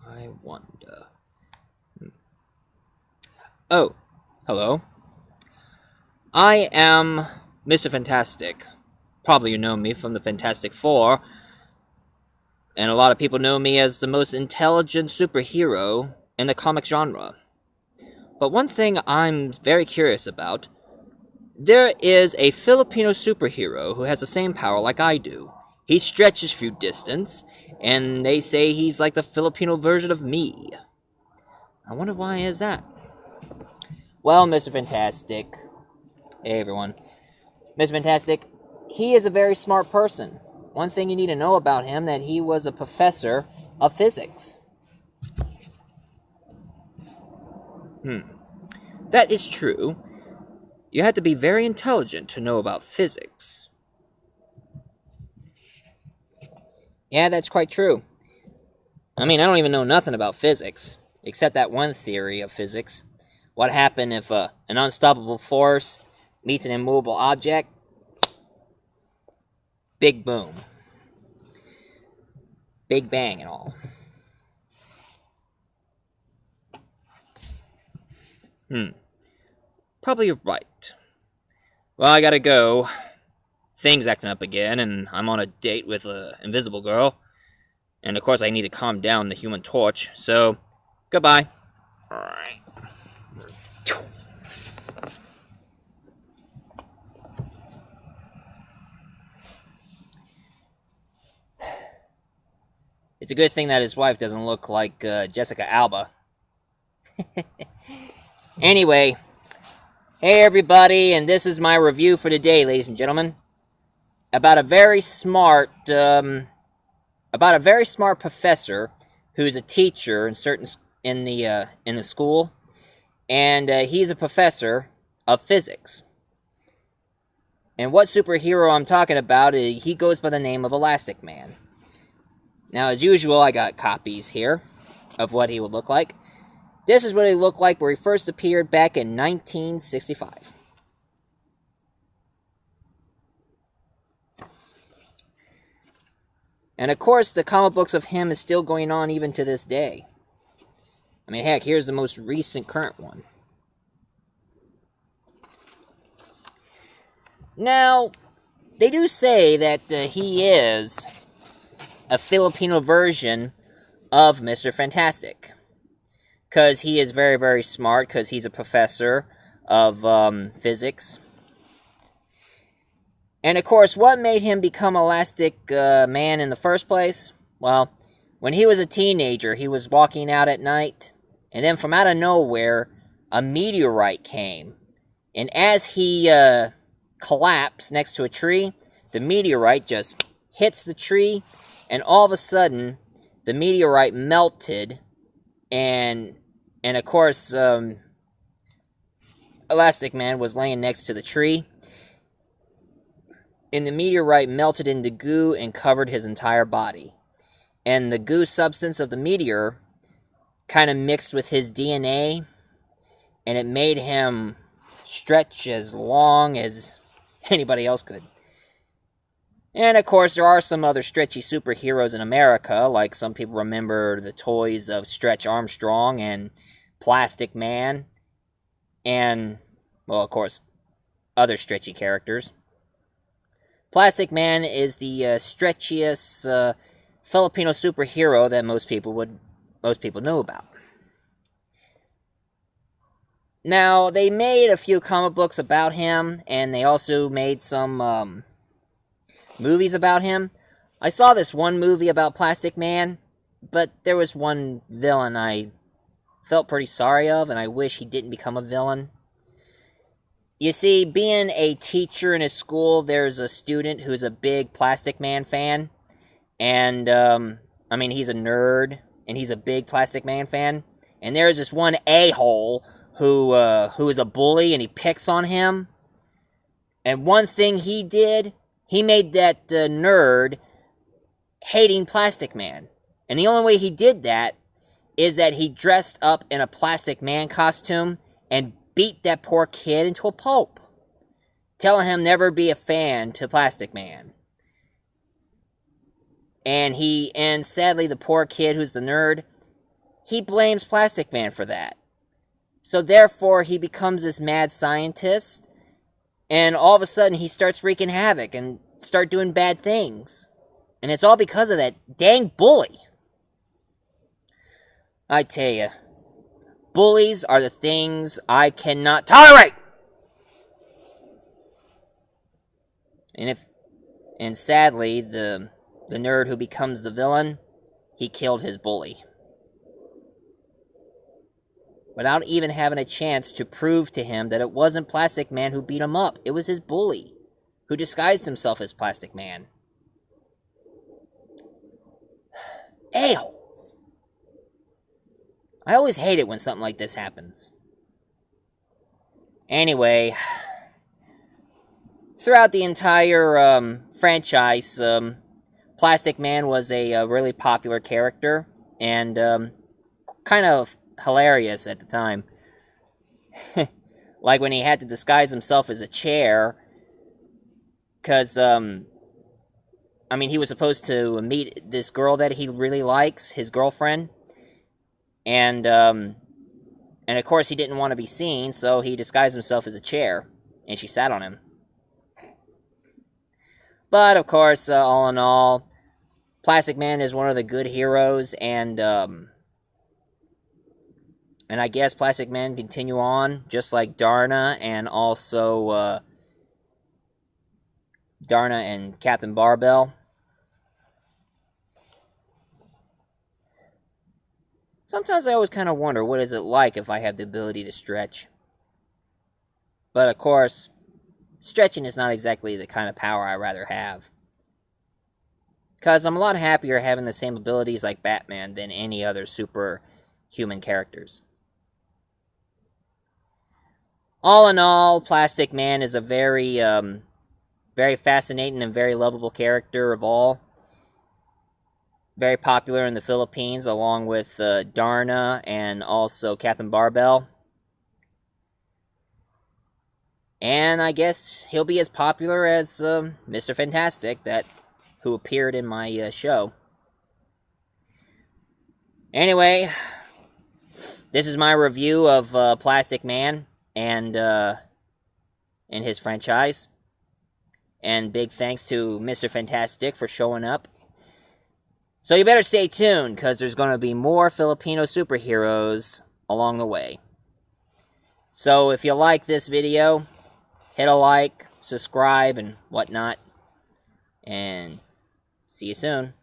I wonder. Oh, hello. I am Mr. Fantastic. Probably you know me from the Fantastic Four, and a lot of people know me as the most intelligent superhero in the comic genre. But one thing I'm very curious about, there is a Filipino superhero who has the same power like I do. He stretches through distance, and they say he's like the Filipino version of me. I wonder why is that? Well, Mr. Fantastic. Hey everyone. Mr. Fantastic, he is a very smart person. One thing you need to know about him, that he was a professor of physics. That is true. You have to be very intelligent to know about physics. Yeah, that's quite true. I mean, I don't even know nothing about physics, except that one theory of physics. What happened if an unstoppable force meets an immovable object? Big boom. Big bang and all. Probably you're right. Well, I gotta go. Things acting up again, and I'm on a date with an invisible girl. And of course I need to calm down the Human Torch, so goodbye. Alright. It's a good thing that his wife doesn't look like Jessica Alba. Anyway, hey everybody, and this is my review for today, ladies and gentlemen, about a very smart professor who's a teacher in the school, and he's a professor of physics. And what superhero I'm talking about is he goes by the name of Lastikman. Now, as usual, I got copies here of what he would look like. This is what he looked like where he first appeared back in 1965. And of course, the comic books of him is still going on even to this day. I mean, heck, here's the most recent current one. Now, they do say that he is a Filipino version of Mr. Fantastic, because he is very, very smart, because he's a professor of physics. And of course, what made him become Elastic Man in the first place? Well, when he was a teenager, he was walking out at night, and then from out of nowhere, a meteorite came. And as he collapsed next to a tree, the meteorite just hits the tree, and all of a sudden, the meteorite melted, and of course, Elastic Man was laying next to the tree, and the meteorite melted into goo and covered his entire body. And the goo substance of the meteor kind of mixed with his DNA, and it made him stretch as long as anybody else could. And of course, there are some other stretchy superheroes in America, like some people remember the toys of Stretch Armstrong and Plastic Man, and, well, of course, other stretchy characters. Plastic Man is the stretchiest Filipino superhero that most people know about. Now, they made a few comic books about him, and they also made some movies about him. I saw this one movie about Plastic Man, but there was one villain I felt pretty sorry of, and I wish he didn't become a villain. You see, being a teacher in a school, there's a student who's a big Plastic Man fan, and, I mean, he's a nerd, and he's a big Plastic Man fan, and there's this one a-hole who is a bully, and he picks on him, and one thing he did, he made that nerd hating Plastic Man. And the only way he did that is that he dressed up in a Plastic Man costume and beat that poor kid into a pulp, telling him never be a fan to Plastic Man. And sadly, the poor kid who's the nerd, he blames Plastic Man for that. So therefore, he becomes this mad scientist, and all of a sudden he starts wreaking havoc and start doing bad things. And it's all because of that dang bully. I tell you, bullies are the things I cannot tolerate! And sadly, the nerd who becomes the villain, he killed his bully. Without even having a chance to prove to him that it wasn't Plastic Man who beat him up. It was his bully, who disguised himself as Plastic Man. A-holes. I always hate it when something like this happens. Anyway, throughout the entire franchise, Plastic Man was a really popular character, and kind of hilarious at the time. Like when he had to disguise himself as a chair, because, he was supposed to meet this girl that he really likes, his girlfriend, and of course he didn't want to be seen, so he disguised himself as a chair, and she sat on him. But, of course, all in all, Plastic Man is one of the good heroes, and I guess Plastic Man continue on, just like Darna, and also, Darna and Captain Barbell. Sometimes I always kind of wonder, what is it like if I have the ability to stretch? But, of course, stretching is not exactly the kind of power I'd rather have. Because I'm a lot happier having the same abilities like Batman than any other superhuman characters. All in all, Plastic Man is a very, very fascinating and very lovable character of all. Very popular in the Philippines, along with Darna and also Captain Barbell. And I guess he'll be as popular as Mr. Fantastic, who appeared in my show. Anyway, this is my review of Plastic Man and his franchise. And big thanks to Mr. Fantastic for showing up. So you better stay tuned, because there's going to be more Filipino superheroes along the way. So if you like this video, hit a like, subscribe, and whatnot. And see you soon.